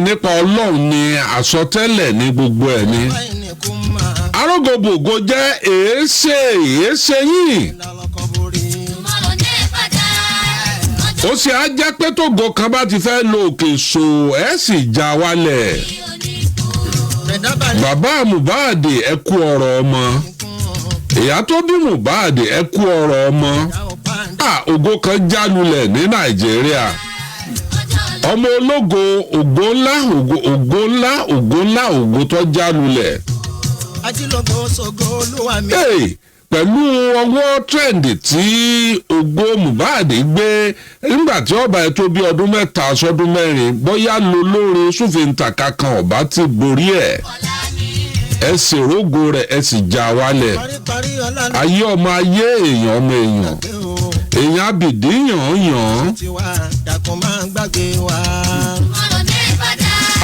nípa Ọlọ́run ni àsọtẹ́lẹ̀ ní gbogbo ẹ̀ ni. Arógòbògò jẹ́ èéṣe yìí. Ó sì á jẹ́ pé tógo kan bá ti fẹ́ lo òkè so ẹ̀ sì já wálẹ̀. Bàbá Mohbad ẹ kú ọ̀rọ̀ ọmọ. Ìyá tó bí Mohbad ẹ kú ọ̀rọ̀ ọmọ. Ògo kan jálulẹ̀ ní Nàìjíríà. Ọmọ ológo ògo ńlá ògo tó jálulẹ̀. Pẹ̀lú ọwọ́ trend tí ògo Mohbad gbé nígbà tí ọba ẹ̀ tó bí ọdún 3 sọ́dún 4 bóyá lolóore Súfèǹtàkà kan ọba ti borí ẹ̀. Ẹ sì rógo rẹ̀ ẹ sì já wálẹ̀. Ayé ọmọ ayé èèyàn ọmọ èèyàn. Èèyàn abìdí yàn.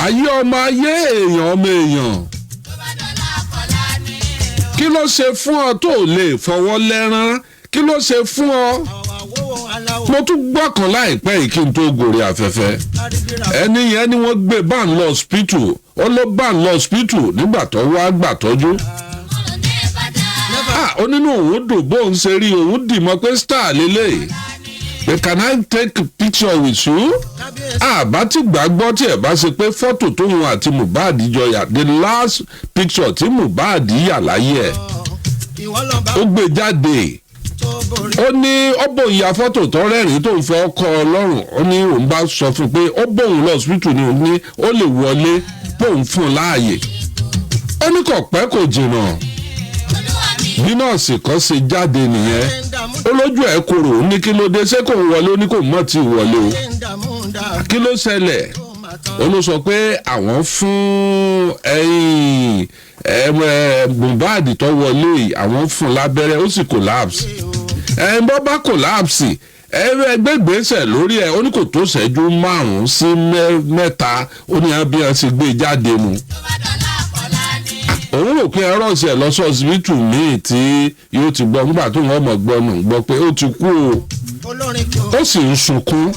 Ayé ọmọ ayé èèyàn ọmọ èèyàn. Kí ló ṣe fún ọ tó lè fọwọ́ lẹ́rán? Kí ló ṣe fún ọ? Mo tún gbọ́ kan láìpẹ́ yìí kí n tó gòrè afẹ́fẹ́. Ẹni yẹn ni wọ́n gbé ban lọ hospital. Ó ló ban lọ hospital nígbà tó wá gbà tọ́jú. Ó nínú òun dùn bóun ṣe rí òun dì mọ́ pé star lélẹ̀. Can I take a picture with you? Bá ti gbàgbọ́ tí ẹ̀ bá ṣe pé fọ́tò tóun àti Mohbad jọ yà the last picture tí Mohbad yà láyé ẹ̀. Ó gbé jáde. Ó ní ó bóun ya fọ́tò tó rẹ́rìn-ín tó ń fẹ́ ọkọ Ọlọ́run. Ó ní òun bá sọ fún pé ó bóun lọ hospital ni òun ní ó lè wọlé bóun fún un láàyè. Ó ní kò pẹ́ kò jìnnà. Bí nọ́ọ̀sì kan ṣe jáde nìyẹn. Ó lójú ẹ̀ korò ó ní kí ló dé ṣé kò wọlé ó ní kò mọ̀ tí wọlé o. Kí ló ṣẹlẹ̀? Ó ló sọ pé àwọn fún Mohbad tó wọlé àwọn fún lábẹ́rẹ́ ó sì collapse. Bọ́ bá collapse ẹgbẹ́ gbèsè lórí ẹ̀ ó ní kò tó ṣẹ́jú 5 sí 7 ó ní bí wọ́n ṣe gbé jáde nu. Òun rò pé ẹ̀rọ ṣe lọ sí ọsibítù míì tí yóò ti gbọ́ nígbà tó wọ́n mọ̀ gbọ́ nù gbọ́ pé ó ti kú o. Ó sì ń sunkún.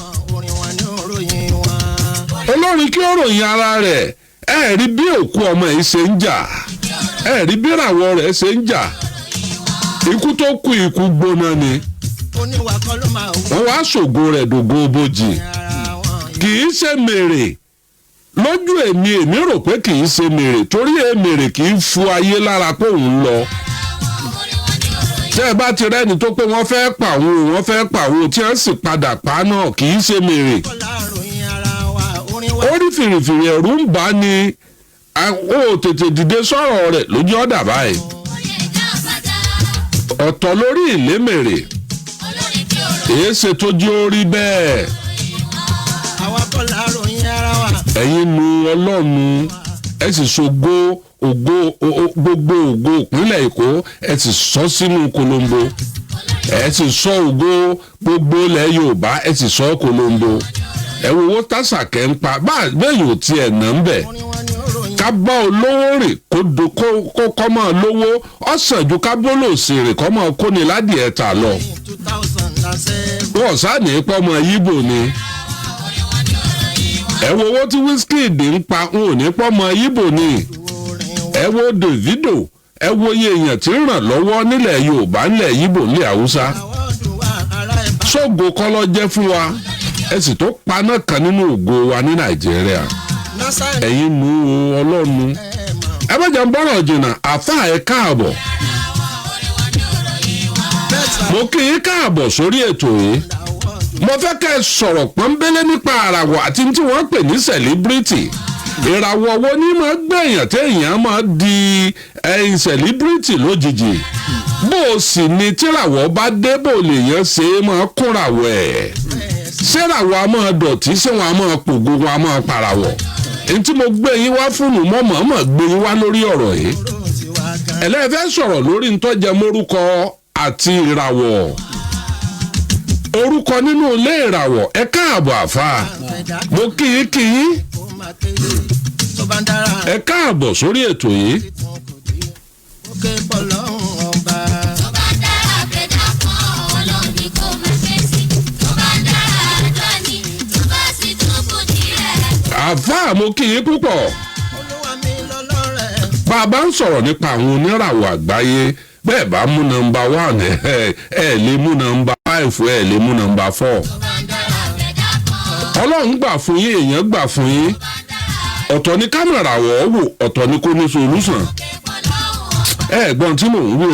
Olórin kí ó ròyìn ara rẹ̀ ẹ rí bí òkú ọmọ yìí ṣe ń jà ẹ rí bí ìràwọ̀ rẹ̀ ṣe ń jà. Ikú tó kú ikú gbóná ni. Wọ́n wá ṣògo rẹ̀ dògo bojì. Kì í ṣe mèrè. Lójú èmi rò pé kì í ṣe mèrè torí èmèrè kì í fu ayé lára pé òun lọ. Tẹ́ ẹ bá ti rẹ́ni tó pé wọ́n fẹ́ pàwọ́ tí wọ́n sì padà pa náà kì í ṣe mèrè. Orí fìrìfìrì ẹ̀rù ń bá ní ó tètè dìde sọ̀rọ̀ rẹ̀ lójú ọ̀dà báyìí. Ọ̀tọ̀ lórí ìlémèrè. Èé ṣe tó jẹ́ orí bẹ́ẹ̀. Ẹ̀yin nu Ọlọ́run ẹ sì ṣògo gbogbo ògo ìpínlẹ̀ Èkó ẹ sì sọ sínú kolombo. Ẹ sì sọ ògo gbogbo ilẹ̀ Yorùbá ẹ sì sọ kolombo. Ẹ wo owó tásàkẹ́ ń pa bẹ́ẹ̀ yóò tiẹ̀ nà ń bẹ̀. Ká bá olówó rè kó kọ́ mọ́ lówó ọ̀sán ju ká bó lòsì rè kọ́ mọ́ kó ni ládìẹ̀ ta lọ. Wọ́n sá ní pọ́mọ Yíbò ni. Ẹ wo owó tí Wizkid ń pa n ò ní pọ́mọ Yíbò ni. Ẹ wo Davido ẹ wo iye èèyàn tí ń ràn lọ́wọ́ nílẹ̀ Yorùbá nílẹ̀ Yíbò nílẹ̀ Haúsá. Ṣógo kọ́ ló jẹ́ fún wa ẹ sì tó paná kan nínú ògo wa ní Nàìjíríà. Ẹ̀yin nu Ọlọ́run ẹ bá jẹ́ ń bọ́rọ̀ jìnnà àfáà ẹ káàbọ̀. Mo kí yín káàbọ̀ sórí ètò yìí. Mo fẹ́ kẹ́ ẹ sọ̀rọ̀ pọ́nbélé nípa àràwọ̀ àti tí wọ́n pè ní celebrity. Ìràwọ̀ wo ni máa gbẹ̀yàn téèyàn máa di celebrity lójijì. Bó o sì ni tíràwọ̀ bá dé bó lè yẹn ṣe é máa kúnràwọ̀ ẹ̀. Ṣéràwọ̀ a máa dọ̀tí ṣé wọn a máa pògo wọn a máa parawọ̀. Èyí tí mo gbé yín wá fúnnu mọ́ mọ̀ọ́mọ̀ gbé yín wá lórí ọ̀rọ̀ yìí. Ẹlẹ́fẹ́ sọ̀rọ̀ lórí ntọ́jẹ mórúkọ àti ìràwọ̀. Orúkọ nínú ilé ìràwọ̀ ẹ káàbọ̀ àfáà. Mo kí yín. Ẹ káàbọ̀ sórí ètò yìí. àfáà mo kí yín púpọ̀. bàbá ń sọ̀rọ̀ nípa àwọn oníràwọ̀ àgbáyé bẹ́ẹ̀ bá mú nọ́mbà 1 ẹ lè mú nọ́mbà 5 ẹ lè mú nọ́mbà 4. ọlọ́run gbà fún yín èèyàn gbà fún yín ọ̀tọ̀ ní kámẹ́rà wọ̀ wò ọ̀tọ̀ ní kó ní solúsàn. ẹ̀gbọ́n tí mò ń wò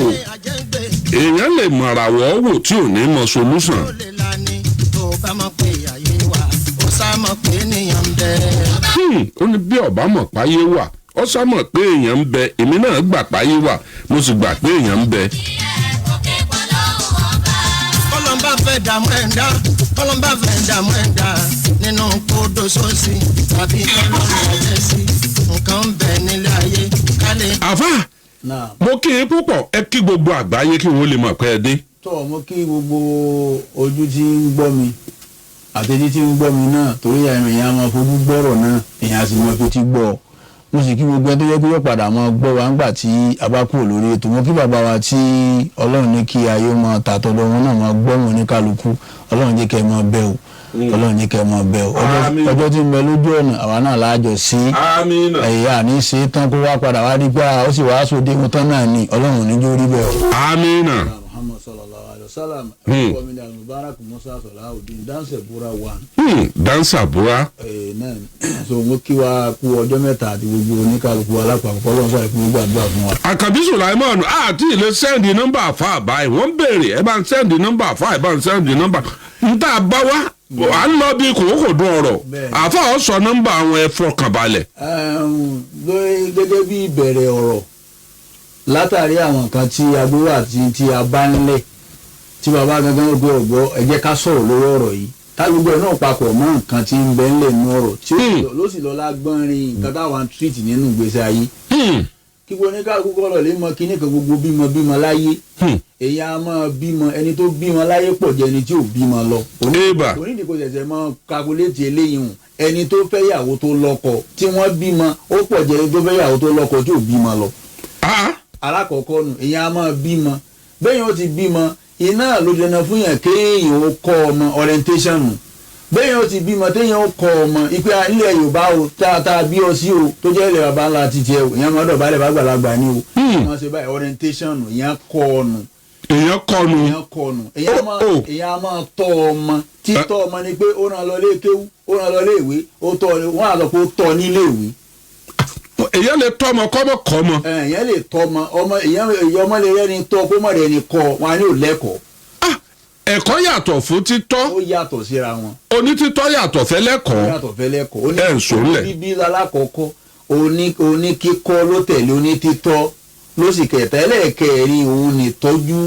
èèyàn lè mọ̀ra wọ̀ wò tí ò ní mọ solúsàn. ó ní bí ọba mọ̀ páyé wà ó sá mọ̀ pé èèyàn ń bẹ èmi náà gbà páyé wà mo sì gbà pé èèyàn ń bẹ. kọlọmbà fẹ́ dààmú ẹ̀dá kọlọmbà fẹ́ dààmú ẹ̀dá nínú kódó sósì tàbí kọlọmbà ẹ̀jẹ̀ sí nǹkan ń bẹ nílé ayé kálẹ̀. àfà mo kí i púpọ̀ ẹ kí gbogbo àgbáyé kí wọ́n lè mọ̀ pé ẹ dé. tó mo kí gbogbo ojú tí ń gbọ́ mi àtẹ̀jí tí ń gbọ́ mi náà torí èèyàn máa fojú gbọ́rọ̀ náà èèyàn sì máa fi ti gbọ́ mo sì kí gbogbo ẹni tó yẹ kí yóò padà máa gbọ́ wa ńgbà tí a bá kúrò lórí ètò mo kí bàbá wa tí ọlọ́run ní kí ayé máa tàtọ́dọ̀ wọn náà máa gbọ́ wọn ní kálukú ọlọ́run jẹ́ kẹ́ ẹ máa bẹ́ o ọlọ́run jẹ́ kẹ́ ẹ máa bẹ́ o ọjọ́ tí ń bẹ lójú ọ̀nà àwa náà láàjọ sí ẹ̀yà ní ṣe tán kó wá padà wá rí pé ó sì wàá sóde mu tán náà ni ọlọ́run níjó rí bẹ́ẹ̀ o. amina. Muhammad sallallahu alaihi wasallam kọ́mílẹ̀ Mubarak Musa Salahuddin dansa bura wa. dansa bura. náà so mo kí wa kú ọjọ́ mẹ́ta àti gbogbo oníkàlùkù alápapọ̀ ọlọ́run sọ̀rọ̀ kí gbogbo àdúrà fún wa. àkàbí Sùláìmọ̀nù àti ilé sẹ́ndì nọ́mbà àfa àbáyé wọ́n béèrè ẹ bá ń sẹ́ndì nọ́mbà àfa ẹ bá ń sẹ́ndì nọ́mbà níta bá wá à ń lọ bí kòkòdó ọ̀rọ̀ àfa ọ̀ sọ nọ́mbà àwọn ẹ fọkàn balẹ̀. gẹ́gẹ́ bí ìbẹ̀rẹ̀ ọ̀rọ̀ látàrí àwọn nǹkan tí agbóró àti tí a bá nílẹ̀ tí bàbá gangan gbé ọ̀gbọ́ ẹ jẹ́ ká sọ̀rọ̀ lórí ọ̀rọ̀ yìí tágbègbè náà papọ̀ mọ́ nǹkan tí ń bẹ ńlẹ̀ nínú ọ̀rọ̀ tí ló sì lọ lágbọ́nrin nǹkan táwọn tírìtì nínú ìgbésí ayé kí gbogbo oníkàlùkù kọ́lọ̀ lè mọ kíní kan gbogbo bímọ láyé èyí á máa bímọ ẹni tó bímọ láyé pọ̀ jẹ́ ẹni tí ò bímọ lọ onídìí kò ṣẹ̀ṣẹ̀ mọ kakuléètì eléyìí hùn ẹni tó fẹ́ yàwó tó lọ́kọ tí wọ́n bímọ ó pọ̀ jẹ́ ẹni tó fẹ́ yàwó tó lọ́kọ tí ò bímọ lọ. alákọ̀ọ́kọ́ nù èyí á máa bímọ bẹ́ẹ̀ yóò ti bímọ iná ló dẹnà fún yàn kéèyàn ó kọ́ ọmọ orientation nù bẹ́ẹ̀ yóò ti bímọ téèyàn ó kọ́ ọmọ ìpè ilẹ̀ Yorùbá o tá a bí ọ sí o tó jẹ́ ilẹ̀ bàbá ńlá ti tiẹ̀ o ìyẹn máa dọ̀bálẹ̀ bá gbàlagbà ni o wọ́n ṣe báyìí orientation nù ìyẹn kọ́ ọ̀nù èèyàn kọnu èèyàn á máa tọ́ ọmọ títọ́ ọmọ ni pé ó ràn lọ lé kéwú ó ràn lọ lé ìwé ó tọ́ wọ́n á sọ pé ó tọ́ nílé ìwé. èèyàn lè tọ́ ọmọ kọ́ ọmọ. èèyàn lè tọ́ ọmọ èèyàn ọmọ lè rẹ́ni tọ́ kó mọ̀ rẹ́ni kọ́ wọn á ní ò lẹ́kọ̀ọ́. ẹ̀kọ́ yàtọ̀ fún títọ́. ó yàtọ̀ síra wọn. onítítọ́ yàtọ̀ fẹ́lẹ́kọ̀ọ́. yàtọ̀ fẹ́lẹ́kọ̀ọ́. ẹ̀ ń sòlẹ̀. bíbí alákọ̀ọ́kọ́ oníkíkọ́ ló tẹ̀lé onítítọ́ ló sì kẹta ẹlẹ́ẹ̀kẹrin òun ní tọ́jú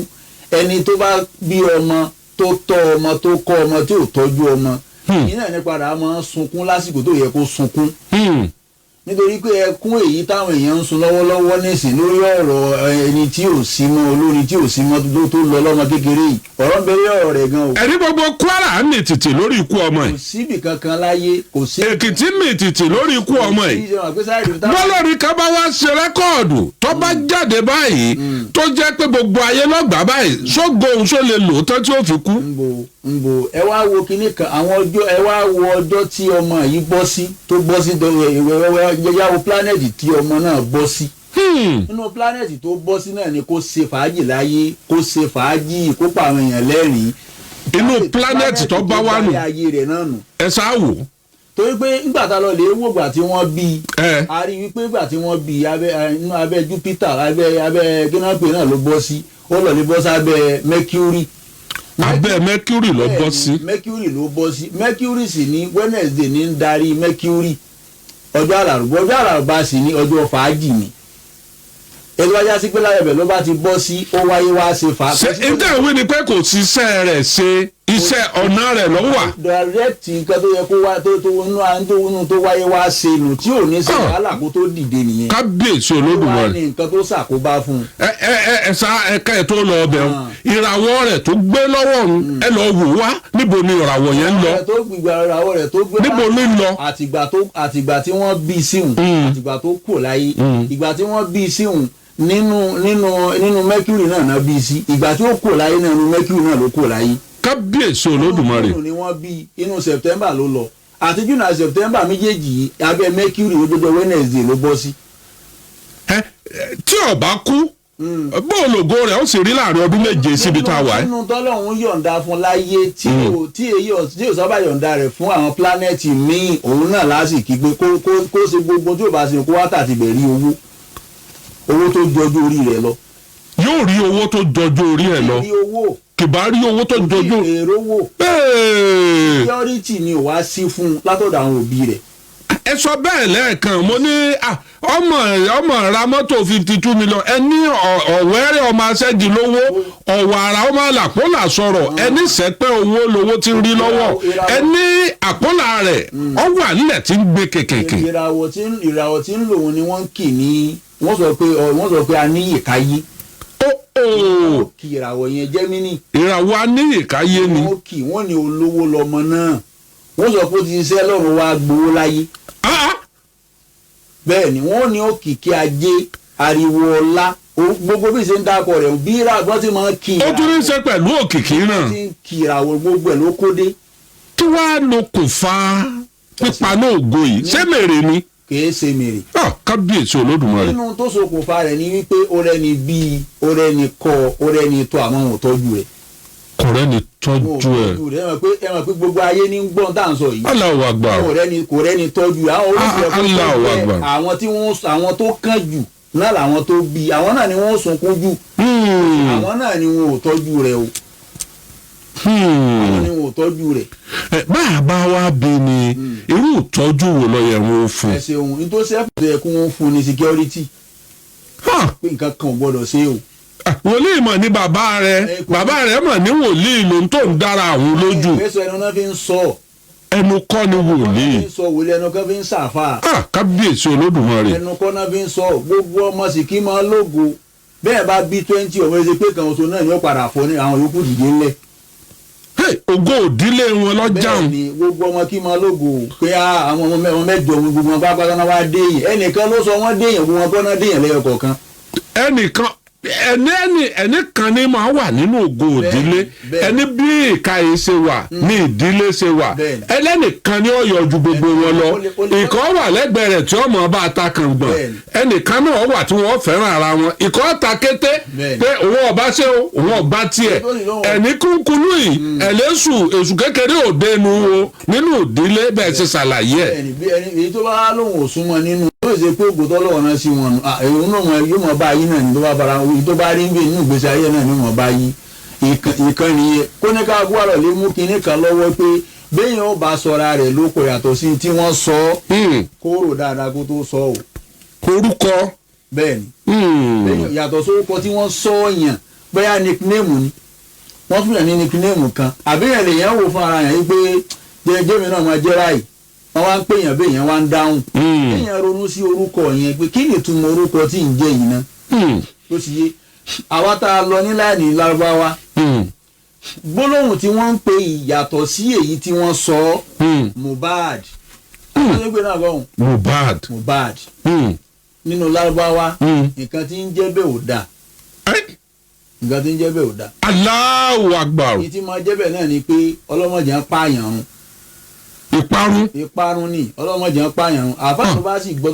ẹni tó bá bí ọmọ tó tọ́ ọmọ tó kọ́ ọmọ tí ò tọ́jú ọmọ yìí náà ní padà máa ń sunkún lásìkò tó yẹ kó sunkún nítorí pé ẹkún èyí táwọn èèyàn ń sun lọ́wọ́lọ́wọ́ nísìn lórí ọ̀rọ̀ ẹni tí ò sí mọ́ olórin tí ò sí mọ́ tó lọ lọ́mọ kékeré yìí ọ̀rọ̀ ń bẹ̀rẹ̀ ọ̀rọ̀ rẹ̀ gan o. ẹni gbogbo Kwara ń mìtìtì lórí ikú ọmọ yìí. kò síbì kankan láyé kò sí. Èkìtì mìtìtì lórí ikú ọmọ yìí. bọ́lọ́rin kan bá wá ṣe rẹ́kọ̀ọ̀dù tó bá jáde báyìí tó jẹ́ pé gbogbo ayé lọ́gbàá báyìí ṣógun ṣó lè lò tán tí ó fi kú. nbo ẹ wá wo kinní kan àwọn ọjọ́ ẹ wá wo ọjọ́ tí ọmọ yìí bọ́ sí tó bọ́ sí yẹ́yàwó planẹ̀tì tí ọmọ náà bọ́ sí. nínú planẹ̀tì tó bọ́ sí náà ni kó ṣe fàájì láyé kó ṣe fàájì kó pa àwọn èèyàn lẹ́rìn-ín. inú planẹ̀tì tó bá wà nù ẹ sáà wò. torí pé nígbà tá a lọ lè wò gbà tí wọ́n bí a rí wípé gbà tí wọ́n bí inú abẹ́ Júpítà abẹ́ gínápè náà ló bọ́ sí ó lọ lè bọ́ sí abẹ́ Mercury. abẹ́ Mercury ló bọ́ sí. Mercury ló bọ́ sí Mercury sì ní Wednesday ní ń darí Mercury ọjọ́ àlàrúbá sì ní ọjọ́ fàájì ni ẹgbẹ́ wájá sí pé láyọ̀bẹ̀ ló bá ti bọ́ sí ó wáyé wá ṣe fàájì. ṣé ìdáwé ni pé kò sí iṣẹ́ rẹ̀ ṣe iṣẹ́ ọ̀nà rẹ̀ ló wà. direct nǹkan tó yẹ kó wá tó wáyé wá ṣe nù tí ò ní ṣe wàhálà kó tó dìde nìyẹn. kábíyèsí Olódùmarè. ó wá ní nǹkan tó ṣàkóbá fún un. ẹ̀ka ẹ̀ tó lọ ọbẹ̀ o ìràwọ̀ rẹ̀ tó gbé lọ́wọ́ òun ẹ lọ wò wá níbo ni ìràwọ̀ yẹn ń lọ. ìràwọ̀ rẹ̀ tó gbé níbo ló ń lọ. àtìgbà tí wọ́n bí síhùn àtìgbà tó kù láyé ìgbà tí wọ́n bí síhùn nínú Mercury náà bí sí ìgbà tí ó kù láyé náà nínú Mercury náà ló kù láyé. kábíyèsí Olódùmarè. inú ni wọ́n bí inú September ló lọ àti June àti September méjèèjì abẹ́ Mercury lójoojọ́ Wednesday ló bọ́ sí. tí ó bá kú bóòlògo rẹ̀ ó sì rí láàrin ọdún méje síbi tá a wà. nínú tọ́lọ́hún yọ̀ǹda fún láyé tí ò sábà yọ̀ǹda rẹ̀ fún àwọn pílánẹ́ẹ̀tì míì òun náà lásìkò pé kó ṣe gbogbo tí ò bá ṣe kó wá tàti bẹ̀ rí owó tó jọjú orí rẹ̀ lọ. yóò rí owó tó jọjú orí ẹ̀ lọ kìbá rí owó tó jọjú. èrò wò security ni ò wá sí fún un látọ̀dọ̀ àwọn òbí rẹ̀. ẹ sọ bẹ́ẹ̀ lẹ́ẹ̀kan mo ní ọmọ ra mọ́tò 52 million ẹni ọ̀wẹ́rẹ́ ọmọ aṣẹ́gi lówó ọ̀wàrà ọmọ làpọ́là sọ̀rọ̀ ẹni sẹ́pẹ́ owó lówó ti rí lọ́wọ́ ẹni àpọ́là rẹ̀ ọwọ́ àlẹ́ ti ń gbé kékèké. ìràwọ̀ tí ń lò wọn ni wọ́n ń kì ní wọ́n sọ pé a ní ìkáyé. kì ìràwọ̀ yẹn Gemini. ìràwọ̀ a ní ìkáyé ni. wọ́n ní olówó lọmọ náà wọ́n sọ pé ó ti ṣiṣẹ́ lọ́run wá gbowó láyé. bẹ́ẹ̀ ni wọ́n ní òkìkí ajé ariwo ọlá gbogbo bí ṣe ń dákọ̀ rẹ̀ bí ìràwọ̀ ti máa ń kí ìràwọ̀. ó tún ní í ṣe pẹ̀lú òkìkí náà. ti ń kí ìràwọ̀ gbogbo ẹ̀ ló kó dé. kí wàá lo kò fa pípaná ògo yìí ṣé mèrè ni. kìí ṣe mèrè. kábíyèsí Olódùmarè. nínú tó ṣokùnfà rẹ̀ ni wípé orẹ́ni bíi orẹ́ni kọ́ orẹ́ni tó àmọ́ wọn tọ́jú rẹ̀. kọ̀rẹ́ ni tọ́jú ẹ̀. ẹ mọ̀ pé gbogbo ayé ní gbọ́n tá à ń sọ yìí. Allahu Akbar. kò rẹ́ni tọ́jú àwọn oríṣiríṣi àwọn tó kàn jù náà làwọn tó bí àwọn náà ni wọ́n sunkún jù. àwọn náà ni wọn ò tọ́jú rẹ̀ o. àwọn ni wọn ò tọ́jú rẹ̀. bá wa bí ni irú ìtọ́jú wo ló yẹ wọn fún. ẹ ṣeun nítorí sẹ́fù yẹ kí wọ́n fún ní security. pé nǹkan kan ò gbọ́dọ̀ ṣe o. wòlíì mọ̀ ní bàbá rẹ̀ mọ̀ ní wòlíì ló ń tó ń dára àwọn lójú. ìgbésọ̀ ẹnu náà fi ń sọ. ẹnu kọ́ ni wòlíì. ẹnu sọ wòlíì ẹnu kan fi ń ṣàfà. kábíyèsí Olódùmarè. ẹnu kọ́ náà fi ń sọ gbogbo ọmọ sì kí máa lógo bẹ́ẹ̀ bá bí 20 ọmọ ẹsẹ̀ pé kan oṣù náà ni ó padà fọ́ ní àwọn yòókù dìde ńlẹ̀. ògo òdílé wọn lọ́jà. bẹ́ẹ̀ ni gbogbo ọmọ kí máa lógo pé àwọn ọmọ mẹ́jọ gbogbo wọn bá pátá wá déyìn ẹnìkan ló sọ wọ́n déyìn gbogbo wọn kọ́ náà déyìn lẹ́yọ kọ̀ọ̀kan. ẹni kan ní máa wà nínú ògo òdílé ẹni bí ìka yìí ṣe wà ní ìdílé ṣe wà ẹlẹ́nìkan ni ó yọ ju gbogbo wọn lọ ìkọ́ wà lẹ́gbẹ̀ẹ́ rẹ̀ tí ọmọ bá ta kàn gbọ̀n ẹnìkan náà wà tí wọ́n fẹ́ràn ara wọn ìkọ́ ta kété pé òun ọba ṣe o òun ọba tiẹ̀ ẹni kúnkúnú yìí ẹlẹ́sù èṣù kékeré òde nu o nínú ìdílé bẹ́ẹ̀ ṣe ṣàlàyé ẹ̀. èyí tó bá lóun ò súnmọ́ nínú yóò ṣe pé ògbó tọ́lọ́wọ́ náà sí wọn èyí náà yóò mọ̀ bá yí náà ní tó bá fara wí tó bá rí ń bè nínú ìgbésí ayé náà ní mọ̀ bá yí ìkànnì yẹn kó ní ká gbọ́dọ̀ lè mú kinní kan lọ́wọ́ pé béèyàn ó bá sọra rẹ̀ lóko yàtọ̀ sí tí wọ́n sọ kó rò dáadáa kó tó sọ o. orúkọ. bẹ́ẹ̀ni yàtọ̀ sórúkọ tí wọ́n sọ yàn bóyá nickname ni wọ́n fún yàn ní nickname kan àbíyàn lè yàn wò fún ara yàn yí pé jẹ́jẹ́ mi náà máa jẹ́ ráì wọ́n wá ń pè yàn bẹ́ẹ̀ yẹn wá ń dáhùn. èèyàn ronú sí orúkọ yẹn pé kí ni ìtumọ̀ orúkọ tí ń jẹ́ yìí ná. tó ti yé àwa tá a lọ ní láìní lárúbáwá gbólóhùn tí wọ́n ń pè ìyàtọ̀ sí èyí tí wọ́n sọ Mohbad. àtúntò náà gbọ́hùn. Mohbad. nínú lárúbáwá nǹkan tí ń jẹ́ bẹ́ẹ̀ ò dáa. nǹkan tí ń jẹ́ bẹ́ẹ̀ ò dáa. Allahu Akbar. èyí tí máa jẹ́ bẹ́ẹ̀ náà ni pé ọlọ́mọdé ń pààyàn run. ìparun ni ọlọ́mọdé ń pààyàn run àfáàtò bá sì gbọ́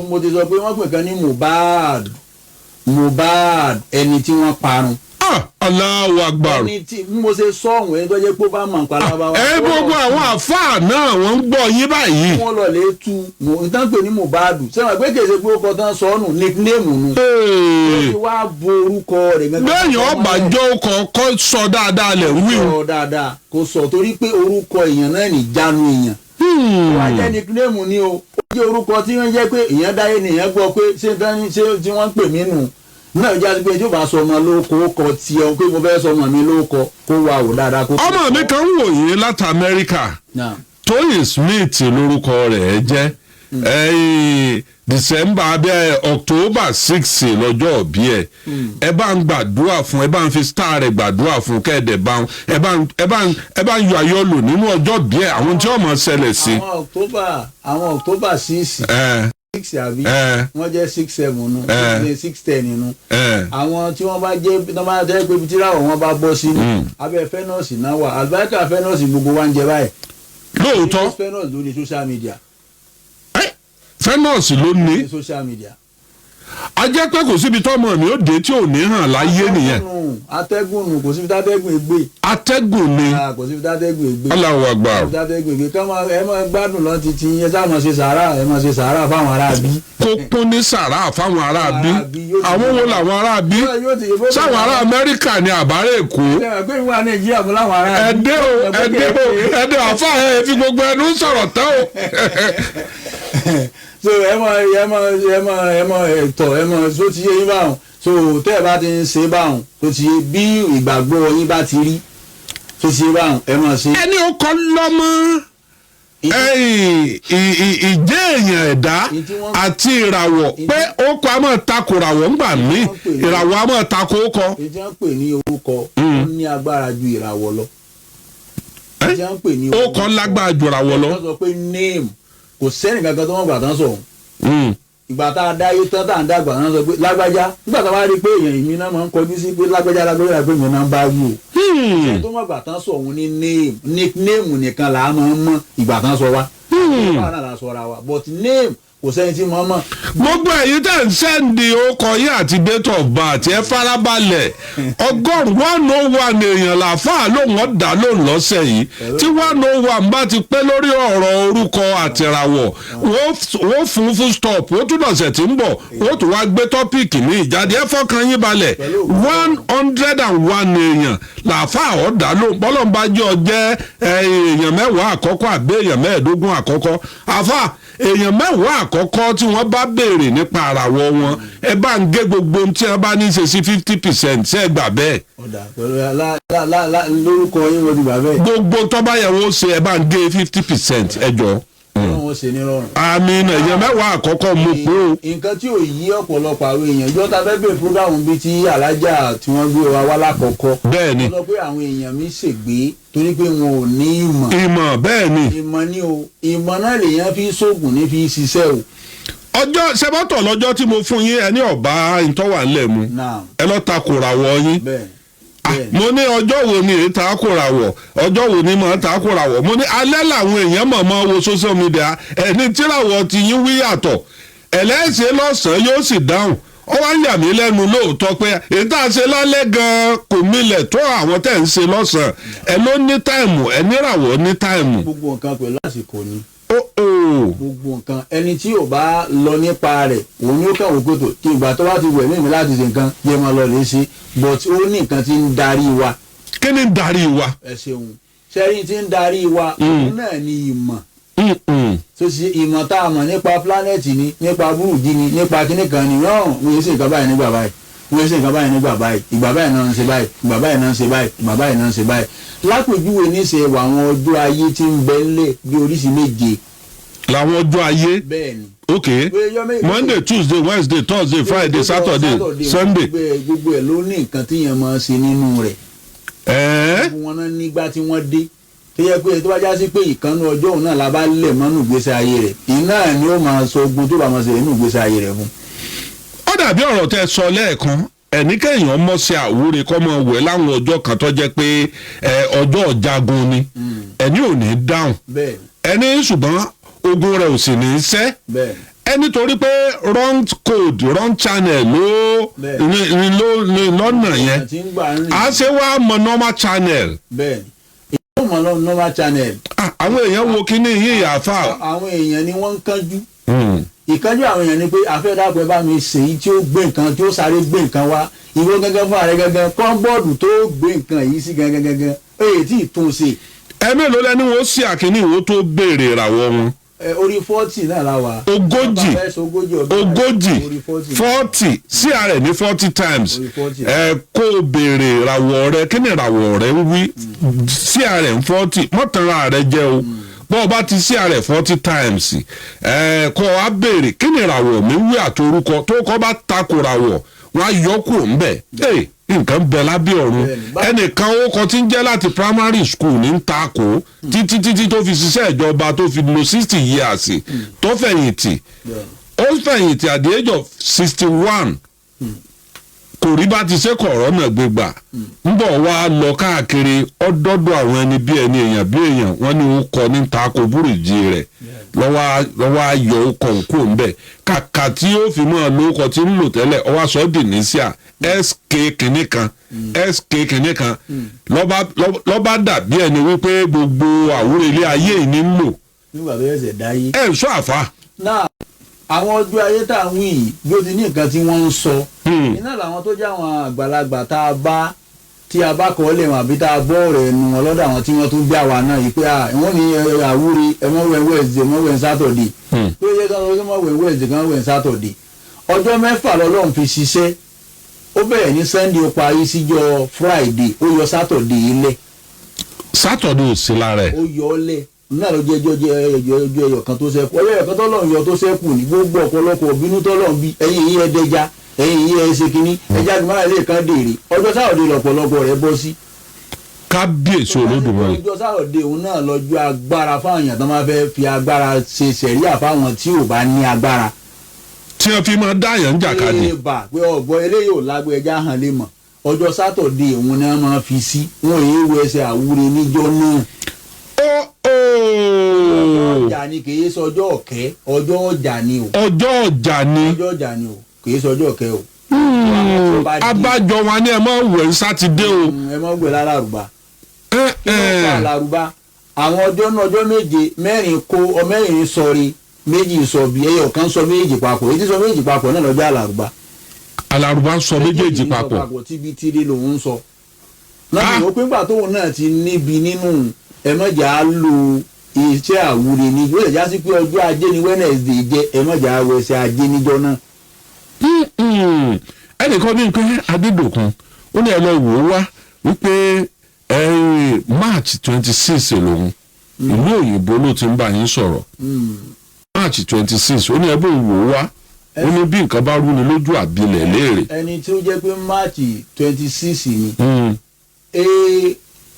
mo ti sọ pé wọ́n pè kan ní Mohbad ẹni tí wọ́n parun. Allahu Akbar. ẹni tí mo ṣe sọ ọ̀hún ẹni tó jẹ́ pé ó bá mọ̀ nípa lábáwá. gbogbo àwọn àfáà náà wọ́n ń gbọ́ yín báyìí. wọ́n lọ lè tu nǹkan pè ní Mohbad sẹ́wọ̀n pé kèsè pé ó kọ tán sọ ọ́nù nickname nu. ó ti wá bo orúkọ rẹ̀ gẹ́gẹ́. bẹ́ẹ̀ni ọbàjọ́ kọ́ sọ dáadáa lẹ̀ wí. sọ dáadáa kò sọ torí pé orúkọ èèyàn náà ní jánu èèyàn. wà á jẹ́ nickname ni o. ó jẹ́ orúkọ tí wọ́n jẹ́ pé èèyàn dáyé ni èèyàn gbọ́ pé ṣé tí wọ́n ń pè mí nù náà jáde pé tí ó bá sọ ọmọ lóko kọ tiẹ̀ pé mo fẹ́ sọ ọmọ mi lóko kó wà wò dáadáa kó. ọmọ mi kan ń wò yín láti Amẹ́ríkà Tóyìn Smith lórúkọ rẹ̀ jẹ́ December abẹ́ October 6 lọ́jọ́ òbí ẹ̀ ẹ bá ń gbàdúrà fún ẹ bá ń fi star rẹ̀ gbàdúrà fún kẹ́ẹ̀dẹ̀ bá ẹ bá ń yọ ayọ́lò nínú ọjọ́ bí ẹ̀ àwọn tí wọ́n mọ̀ ṣẹlẹ̀ sí. àwọn October 6 6 àbí wọ́n jẹ́ 6-7 nu 6-10 nu àwọn tí wọ́n bá jẹ́ pé tíráwọ̀ wọn bá bọ́ sí abẹ́ fẹ́nọ́ọ̀sì náà wà àlùbáríkà fẹ́nọ́ọ̀sì gbogbo wa ń jẹ báyìí. lóòótọ́ Fenus ló ní social media. Fenus ló ní social media. a jẹ́ pé kò síbi tọ́mọ mi ó dé tí ò ní hàn láyé nìyẹn. atẹ́gùn nù kò síbi tátẹ́gùn ègbè. atẹ́gùn ni kò síbi tátẹ́gùn ègbè. Allahu Akbar. kò síbi tátẹ́gùn ègbè kí ẹ máa gbádùn lọ títí ẹ sáà máa ṣe sàárà ẹ máa ṣe sàárà fáwọn aráabí. kó pín ní sàrà fáwọn aráabí àwọn wo làwọn aráabí sáwọn ará Amẹ́ríkà ni àbárẹ̀ Èkó. ẹ̀dẹ́ àfa ẹ̀ fi gbogbo ẹnu sọ̀rọ̀ tán o. so ẹ mọ ẹ̀tọ́ so ti yé yín báwọn so tẹ́ ẹ bá ti ń ṣe báwọn so ti yé bí ìgbàgbọ́ yín bá ti rí so ti yé báwọn ẹ mọ̀ ṣe. ẹni ó kọ́ lọ́mọ ìjẹ́ èèyàn ẹ̀dá àti ìràwọ̀ pé ó kọ́ a máa takò ìràwọ̀ ńgbà mí ìràwọ̀ a máa takò ó kọ. ètò ń pè ní orúkọ ó ní agbára ju ìràwọ̀ lọ. ètò ń pè ní ó kọ́ lágbára ju ìràwọ̀ lọ. wọ́n sọ pé name kò sẹ́ni kankan tó wọ́n gbà tán sọ̀hún. ìgbà tá a dá yé tán tá à ń dàgbà náà sọ pé lágbájá nígbà tá a bá rí i pé èèyàn ìmí náà máa ń kọjú sí pé lágbájá pé èèyàn náà ń bá wù o. ìṣẹ́ tó wọ́n gbà tán sọ̀hún ní name nìkan là á máa ń mọ ìgbà tán sọ wa. ìgbà náà la sọra wa but name kò sẹ́ni tí mo mọ̀. gbogbo ẹ̀yin tẹ̀ ń sẹ́ndì ọkọ̀ yìí àti date of birth ẹ farabalẹ̀ ọgọ́rùn-ún 101 èèyàn làáfàá lòun ọ̀dà lòun lọ́sẹ̀ yìí tí 101 bá ti pé lórí ọ̀rọ̀ orúkọ àtìràwọ̀ wọ́n fún full stop ó tún lọ́sẹ̀ tí ń bọ̀ ó tún wá gbé tọ́pìkì ní ìjáde ẹ fọkàn yín balẹ̀ 101 èèyàn làáfàá ọ̀dà lòun bọ́lọ́mbájọ́ jẹ́ èèyàn mẹ́wàá àkọ́kọ́ àbí èèyàn mẹ́ẹ̀ẹ́dógún àkọ́kọ́ àfà èèyàn mẹ́wàá àkọ́kọ́ tí wọ́n bá béèrè nípa àràwọ̀ wọn ẹ bá ń gé gbogbo ohun tí wọ́n bá ní í ṣe sí 50% ṣe é gbà bẹ́ẹ̀. ọ̀dà pẹ̀lú lórúkọ yín wọ́n ti gbà bẹ́ẹ̀. gbogbo tó bá yẹ wọ́n ṣe ẹ bá ń gé 50% ẹ jọ. wọ́n ṣe ní rọrùn. àmín èèyàn mẹ́wàá àkọ́kọ́ mú pé o. nǹkan tí ò yí ọ̀pọ̀lọpọ̀ àwọn èèyàn ìjọ ta fẹ́ bẹ̀rẹ̀ fúgàmù bíi ti alájà tí wọ́n gbé wa wá lákọ̀ọ́kọ́. bẹ́ẹ̀ni wọ́n sọ pé àwọn èèyàn mi ṣègbè torí pé wọn ò ní ìmọ̀. ìmọ̀ bẹ́ẹ̀ni. ìmọ̀ ni o ìmọ̀ náà lèèyàn fi ṣoògùn ní fi ṣiṣẹ́ o. ọjọ́ sẹ́bọ́tọ̀ lọ́jọ́ tí mo fún yín ẹni ọ̀bá ìtọ́wà ńlẹ̀ mu ẹ lọ́ ta kòràwọ̀ yín. mo ní ọjọ́ wo ni èyí ta kòràwọ̀ ọjọ́ wo ni mo ta kòràwọ̀ mo ní alẹ́ làwọn èèyàn mọ̀ọ́mọ́ wo social media ẹni tíràwọ̀ ti yín wí yàtọ̀ ẹlẹ́sìn lọ́sàn-án yóò sì dáhùn ó wá ń yà mí lẹ́nu lóòótọ́ pé èyí tá a ṣe lálẹ́ gan-an kò milẹ̀ tó àwọn tẹ̀ ń ṣe lọ́sàn-án ẹ ló ní táìmù ẹ níràwọ̀ ní táìmù. gbogbo nǹkan pẹ̀lú àsìkò ni. gbogbo nǹkan ẹni tí ò bá lọ nípa rẹ̀ òun yóò kàn wò kótó kí ìgbà tó bá ti wẹ̀ mímí láti ṣe nǹkan yẹ máa lọ lè ṣe but ó ní nǹkan tí ń darí wa. kí ni ń darí wa. ẹ ṣeun sẹ́yìn tí ń darí wa òun náà ni ìmọ̀. tó ṣe ìmọ̀ tá a mọ̀ nípa pílánẹ̀tì ni nípa búrúdì ni nípa kíní kan ni wọ́n yẹ sí nǹkan báyìí nígbà báyìí wọ́n yẹ sí nǹkan báyìí nígbà báyìí ìgbà báyìí náà ń ṣe báyìí ìgbà báyìí náà ń ṣe báyìí ìgbà báyìí náà ń ṣe báyìí lápèjúwe níṣe àwọn ọjọ́ ayé tí ń bẹ ńlẹ̀ bí oríṣi méje. làwọn ọjọ́ ayé. bẹ́ẹ̀ni. ok Monday Tuesday Wednesday Thursday Friday Saturday Sunday. gbogbo ẹ̀ ló ní nǹkan tí yẹn máa ṣe nínú rẹ̀. gbogbo wọn náà nígbà tí wọ́n dé tó yẹ pé tó bá já sí pé ìkànnì ọjọ́ òun náà la bá lẹ̀ mọ́nú ìgbésí ayé rẹ̀ iná ni ó máa sọ ogun tó bá máa ṣe nínú ìgbésí ayé rẹ̀ fún. ó dàbí ọ̀rọ̀ tẹ́ sọ lẹ́ẹ̀kan ẹnikẹ́yìn mọ̀ sí àwúre kọ́ mọ̀ wẹ̀ láwọn ọjọ́ kan tó jẹ́ pé ọjọ́ ọ̀jagun ni ẹni ò ní dáhùn ẹni ṣùgbọ́n ogun rẹ̀ ò sì ní í ṣẹ́ ẹni torí pé wrong code wrong channel lọ́nà yẹn a ṣe wá mọ normal channel. normal channel. àwọn èèyàn wo kíní yìí àáfà. àwọn èèyàn ni wọ́n ń kánjú. ìkánjú àwọn èèyàn ni pé afẹ́dàpẹ́ bá mi ṣèyí tí ó gbé nǹkan tí ó sáré gbé nǹkan wá ìwọ gángan fún ààrẹ gángan kọ́ńbọ́ọ̀dù tó gbé nǹkan yìí sí gángan èyí tí ì tún ṣe. ẹ mélòó lẹni wọn ṣí àkíní ìwọ tó béèrè ìràwọ̀ wọn. orí 40 náà la wà. ogójì 40 sí ààrẹ ní 40 times kó o béèrè ìràwọ̀ rẹ kí ni ìràwọ̀ rẹ ń wí sí ààrẹ ń 40 mọ́tàrà rẹ jẹ́ o bọ́ọ̀ bá ti sí ààrẹ 40 times kó o wá béèrè kí ni ìràwọ̀ mi wí àtorúkọ tó kọ́ bá takò ìràwọ̀ wọn á yọ kúrò ńbẹ̀ nǹkan bẹ lábẹ́ ọ̀run ẹnìkan ó kọ tí ń jẹ́ láti primary school ní takò títí tó fi ṣiṣẹ́ ìjọba tó fi lo 60 years tó fẹ̀yìntì ó fẹ̀yìntì at the age of 61 kò rí bá ti ṣe kọ̀ọ̀rọ̀ náà gbégbà ń bọ̀ wá lọ káàkiri ọdọ́dọ̀ àwọn ẹni bí ẹni èèyàn bí èèyàn wọ́n ní ó kọ ní tako búrìjì rẹ̀ lọ́wọ́ ayọ̀ ó kọ̀ kó ń bẹ̀ kàkà tí ó fi mọ́ lóko tí ń lò tẹ́lẹ̀ ọwọ́ aṣọ dìnísíà sk kìnní kan lọ́ba dàbí ẹni wípé gbogbo àwúrò ilé ayé yìí ní ń lò. nígbà tó yẹ dáyé. ẹ sọ àfa. náà àwọn ọjọ́ ayé tá à ń wí yìí bí ó ti ní nǹkan tí wọ́n ń sọ. iná làwọn tó jẹ́ àwọn àgbàlagbà tí a bá kọ́ lè wọn àbí tá a bọ́ ọ̀rọ̀ ẹnu wọn lọ́dọ̀ àwọn tí wọ́n tún bí àwa náà yìí pé wọ́n ní àwúre ẹ̀mọ́wẹ̀ wẹ̀ẹ̀sì ẹ̀mọ́wẹ̀ sátọ̀dé tó yẹ kí wọ́n wẹ̀ wẹ̀ẹ̀sì kan wẹ̀ sátọ̀dé ọjọ́ mẹ́fà lọ́lọ́run fi ṣiṣẹ́ ó bẹ̀rẹ̀ ní sunday ó parí síjọ́ friday ó yọ sátọ̀dé ilẹ̀. sátọ̀dé ò sí lára ẹ̀. ó yọ ọ́ lẹ̀ náà ló jẹ́ ẹjọ́ ẹyọ kan tó ṣẹ́kù ọjọ́ ẹyọ kan tọ́lọ́run yọ tó ṣẹ́kù ní gbogbo ọ̀pọ̀lọpọ̀ bínú tọ́lọ́run bí ẹ̀yìn yìí ẹ̀ẹ́dẹ́já ẹ̀yìn yìí ẹ̀ ṣe kínní ẹja gbọ́n ilé kan dèrè ọjọ́ sáwọ́dé lọ̀pọ̀lọpọ̀ rẹ̀ bọ́ sí. kábíyèsí olódùmarè. ọjọ́ sáwọ́dé òun náà lọ́jọ́ agbára fáwọn èèyàn tó máa fẹ́ fi agbára ṣe sẹ̀ríà fáwọn tí ò bá ní agbára. tí wọ́n fi máa dáyàn jàkadì. ṣé bà pé ọ̀gbọ́n eléyìí ò lágbó ẹja hàn lè mọ̀ ọjọ́ sátọ̀dé òun náà máa fi sí wọn èyí wo ẹsẹ̀ àwúre níjọ́ náà. ọjọ́ ọjà ni kì í sọjọ́ ọ̀kẹ́ ọjọ́ ọjà ni o. ọjọ́ ọjà ni. ọjọ́ ọjà ni o kì í sọjọ́ ọ̀kẹ́ o. abájọ wọn ni ẹ máa wẹ̀ sátidé o. ẹ máa wẹ̀ lálàrúbá. kí ló fà lárúbá àwọn ọjọ́ méje mẹ́rin kó mẹ́rin sọrí méjì sọ bí ẹyọ kan sọ méjì papọ̀ èyí tí sọ méjì papọ̀ náà lọ́jọ́ àlàrúbá. àlàrúbá sọ méjèèjì papọ̀. tíbi tíri lòun sọ. náà ó pé ńgbà tóun náà ti níbi nínú ẹ̀mọ́jà á lo iṣẹ́ àwúre ni yóò lè já sí pé ọjọ́ ajé ni Wednesday jẹ́ ẹ̀mọ́jà á wọ ẹsẹ̀ ajé níjọ́ náà. ẹnìkan ní pé Adédòkun ó ní ẹ lọ wò ó wá wípé March 26 lòun ìlú òyìnbó ló ti ń bá yín sọ̀rọ̀ March 26 ó ní ẹ bó wò ó wá ó ní bí nǹkan bá rú ni lójú àbílẹ̀ léèrè. ẹni tí ó jẹ́ pé March 26 ni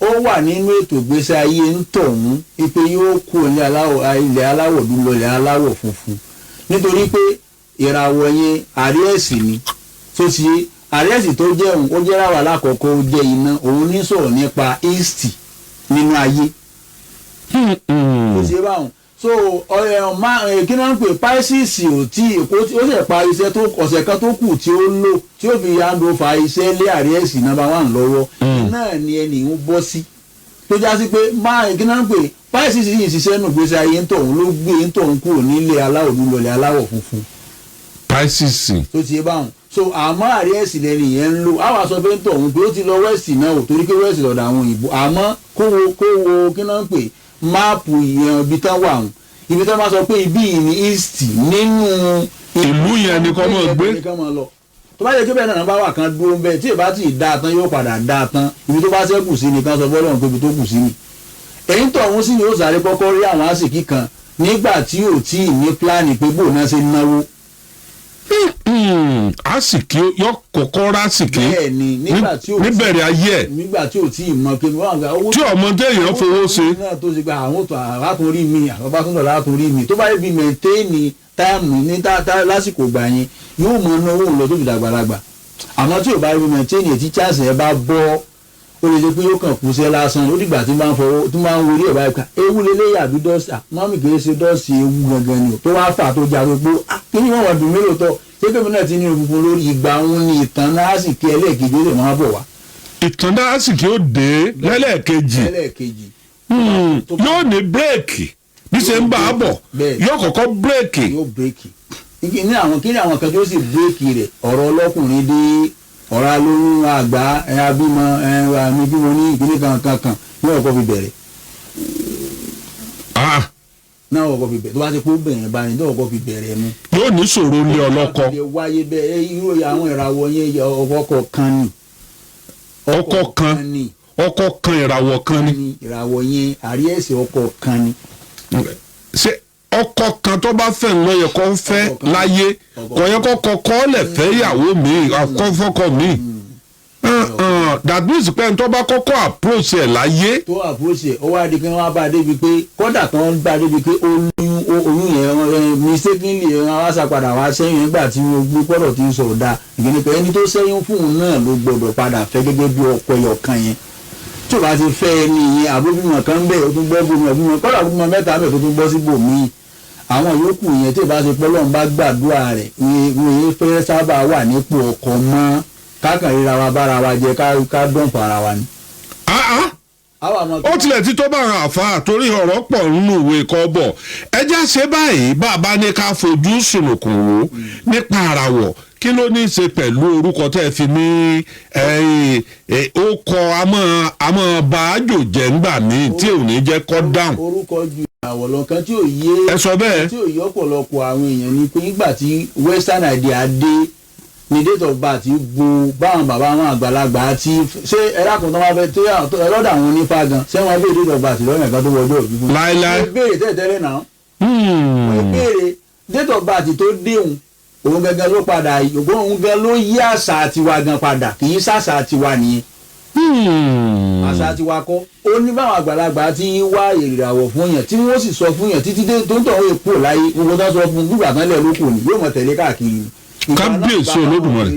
ó wà nínú ètò ìgbésí ayé ń tọ̀hún pé yóò kú ní ilẹ̀ aláwọ̀ dúró ilẹ̀ aláwọ̀ funfun nítorí pé ìràwọ̀ yẹn àríẹ̀sì ni tó ti yé àríẹ̀sì tó jẹ́ òun ó jẹ́ ráwọ̀ alákọ̀ọ́kọ́ ó jẹ́ iná òun ní sọ̀rọ̀ nípa east nínú ayé tó ti yé báwọn so kí náà ń pè Pisces ò tí ó sì parí iṣẹ́ tó ọ̀sẹ̀ kan tó kù tí ó lò tí ó fi yàndó fa iṣẹ́ lé àríẹ̀sì number 1 lọ́wọ́ náà ni ẹnì ń bọ́ sí tó já sí pé kí náà ń pè Pisces yìí ṣiṣẹ́ nù gbèsè ayé ń tọ̀hún ló gbé ń tọ̀hún kúrò nílé aláwọ̀ dúlọ̀lẹ̀ aláwọ̀ funfun. Pisces tó ti yé báwọn so àmọ́ àríẹ̀sì lẹ́nu yẹn ń lò àwọn aṣọ fẹ́ ń tọ̀hún pé ó ti lọ wẹ́ẹ̀sì náà ò torí pé wẹ́ẹ̀sì lọ́dọ̀ àwọn òyìnbó àmọ́ kó wo kí náà ń pè máàpù ìyẹn ibi tán wà hùn ibi tán bá sọ pé ibi yìí ní east nínú ìlú yẹn ni kọ́ mọ̀ gbé tó bá yẹ kí bẹ́ẹ̀ náà bá wà kan dúró bẹ́ẹ̀ tí ìbá tí ì dáa tán yóò padà dáa tán ibi tó bá ṣẹ́kù sí ni kan sọ bọ́lọ̀ pé ibi tó kù sí ni èyí tó ọ̀hún sí ni ó sáré kọ́kọ́ rí àwọn àsìkí kan nígbà tí ò tí ì ní pílánì pé bóun náà ṣe náwó. àsìkí yọ kọ́kọ́ rásìkí níbẹ̀rẹ̀ ayé ẹ̀ nígbà tí ò tí ì mọ kí wọ́n gba owó tí ọmọdé èèyàn fowó ṣe. náà tó ṣe gba àwọn tó àtúnrí mi àbábátúndọ̀ látúnrí mi tó bá yẹ bí mẹ̀ntẹ́ẹ̀nì táìmù ní lásìkò gbà yẹn yóò mọ ọ́nà owó lọ tó fi dàgbàlagbà àmọ́ tí ò bá rí mẹ̀ntẹ́ẹ̀nì tí chance ẹ bá bọ́ ó lè ṣe pé yóò kàn kú sí ẹ lásán ó dìgbà tí máa ń fọwọ́ tí máa ń wọlé ẹ̀ báyìí ká ewu lélẹ́yà àbí dọ́ọ̀sì mọ́mì kì í ṣe dọ́ọ̀sì ewu gangan ni tó wá fà tó jà gbogbo kí ni wọ́n wà dùn mélòó tọ́ ṣé kébì náà ti ní funfun lórí ìgbà òun ni ìtàn náà sì kí ẹlẹ́ẹ̀kejì ó lè máa bọ̀ wá. ìtàn náà sì kí ó dé lẹ́lẹ́ẹ̀kejì yóò ní bírèkì bí ṣe ń bá a bọ̀ yóò kọ́kọ́ bírèkì. yóò bírèkì kí ni àwọn kan tó sì bírèkì rẹ̀ ọ̀rọ̀ ọlọ́kùnrin dé ọ̀rọ̀ alóyún àgbà abímọ àmì bímọ ní ìpínlẹ̀ kankan ní ọkọ̀ fi bẹ̀rẹ̀. náà ọkọ̀ fi bẹ̀rẹ̀ tó bá ti kó bẹ̀rẹ̀ báyìí ní ọkọ̀ fi bẹ̀rẹ̀ nu. yóò ní sòro ní ọlọ́kọ. wáyé bẹ́ẹ̀ irú àwọn ìràwọ̀ yẹn ọkọ̀ kan ni. ọkọ̀ kan ìràwọ̀ kan ni. ìràwọ̀ yẹn àríẹ̀sì ọkọ̀ kan ni. ṣé ọkọ kan tó bá fẹ́ ń lọ yẹ kó fẹ́ láyé kò yẹ kó kọ́kọ́ lẹ̀ fẹ́ ìyàwó mi àkọ́fọ́kọ́ mi. that means pé tó bá kọ́kọ́ approach ẹ̀ láyé. tó approach ẹ̀ ó wá di pé wọ́n bá débi pé kódà kan bá débi pé oyún yẹn mistakenly wọ́n wá sàpadà wá sẹ́yìn nígbà tí wọ́n gbé pọ́dọ̀ tí ń sọ̀rọ̀ dáa ìgbìnì pé ẹni tó sẹ́yìn fún un náà ló gbọ́dọ̀ padà fẹ́ gẹ́gẹ́ bí ọkọ ẹ̀yọ̀kan yẹn tí o bá ti fẹ́ ẹni yẹn àbóbímọ kan bẹ́ẹ̀ o tún gbọ́ bímọ kódà bímọ mẹ́ta bẹ́ẹ̀ tó tún bọ́ síbòmíì àwọn yòókù yẹn tí ì bá ṣe pọ́lọ́n bá gbàdúrà rẹ̀ wọ́n fẹ́ sábà wà nípò ọkọ mọ́ kákan ríra wa bára wa jẹ ká dọ̀npọ̀ ara wa ni. ó tilẹ̀ ti tó bá àwọn àfa torí ọ̀rọ̀ pọ̀ nínú ìwé kọ́bọ̀ ẹjẹ́ ṣe báyìí bàbá ní ká fojú sùnùkùn wò nípa àràwọ̀ kí ló ní í ṣe pẹ̀lú orúkọ tẹ́ ẹ fi ní ó kọ àmọ́ bàájò jẹ́ ńgbà míì tí ò ní jẹ́ kọ́ dáhùn. orúkọ ju ìràwọ̀ lọ kan tí ò yé ẹ sọ bẹ́ẹ̀ tí ò yé ọ̀pọ̀lọpọ̀ àwọn èèyàn ni pé nígbà tí western idea dé ni date of birth gbo báwọn bàbá wọn àgbàlagbà ti ṣé ẹlẹ́kùn tó máa fẹ́ tó ẹlọ́dà àwọn onífà gan ṣé wọ́n béèrè date of birth lọ́yìn ẹ̀ka tó wọjọ́ òbí fún un. láíláí wọ́n béèrè tẹ́lẹ̀ náà. wọ́n béèrè date of birth tó déhùn òun gangan ló padà òun gan ló yí àṣà tiwa gan padà kì í ṣàṣà tiwa nìyẹn. àṣà tiwa kọ́ ó ní báwọn àgbàlagbà ti wá ìràwọ̀ fún yàn tí wọ́n sì sọ fún yàn títí tó ń tọ̀ wọ́n èpo láyé gbogbo tó sọ fún gbígbà tán lẹ̀ lóko ni yóò mọ̀ tẹ̀lé káàkiri. kábíyèsí olódùmarè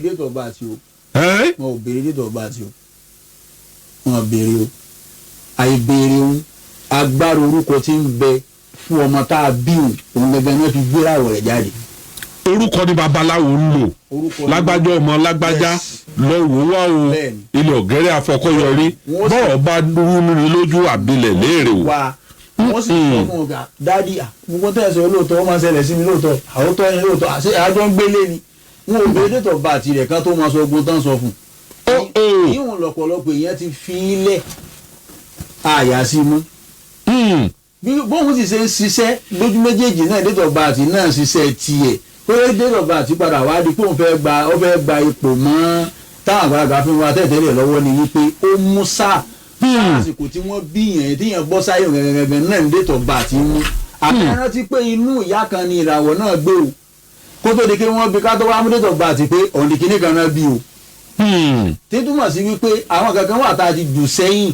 wọn ò béèrè date of birth o wọn ò béèrè o àìbéèrè o agbára orúkọ tí ń bẹ fún ọmọ tá a bí òun gẹ́gẹ́ náà fi gbéráwọ̀ rẹ̀ jáde. orúkọ ni babaláwo ń lò lágbájá ọmọ lágbájá lọ́wọ́ wá o ilé ọ̀gẹ́rẹ́ afọkọ́yọrí bọ́ọ̀ bá dúró nínú lójú àbílẹ̀ léèrè o. wọ́n sì sọ fún ọ̀gá dádì gbogbo tẹ̀sán olóòótọ́ wọ́n máa ń ṣẹlẹ̀ sí mi lóòótọ́ àwòtọ́ ẹni lóòótọ́ àṣẹ àjọ ń gbélé ni wọn ò gbé date of birth rẹ̀ kan tó máa sọ ogun tán sọ fún un. yíwọ̀n lọ́pọ̀lọpọ̀ èèyàn ti fi ilẹ̀ àyà sí mú. bí bóun sì ṣe ń ṣiṣẹ́ lójú méjèèjì náà date of birth náà ṣiṣẹ́ tiẹ̀ pé date of birth padà wá di pé òun fẹ́ gba ipò mọ́ táwọn àgbàlagbà fún wa tẹ̀tẹ̀lẹ̀ lọ́wọ́ ni wípé ó mú sáà àsìkò tí wọ́n bí yẹn tí yẹn bọ́ sáyé gẹ́gẹ́ náà ní date of birth mú àpẹẹrẹ ti pé inú ìyá kan ni ìràwọ̀ náà gbé o kó tó di pé wọ́n bí ká tó wá mú date of birth pé ọ̀nì kìíní kan náà bí o. tí túmọ̀ sí wípé àwọn kankan wà tá a ti jù sẹ́yìn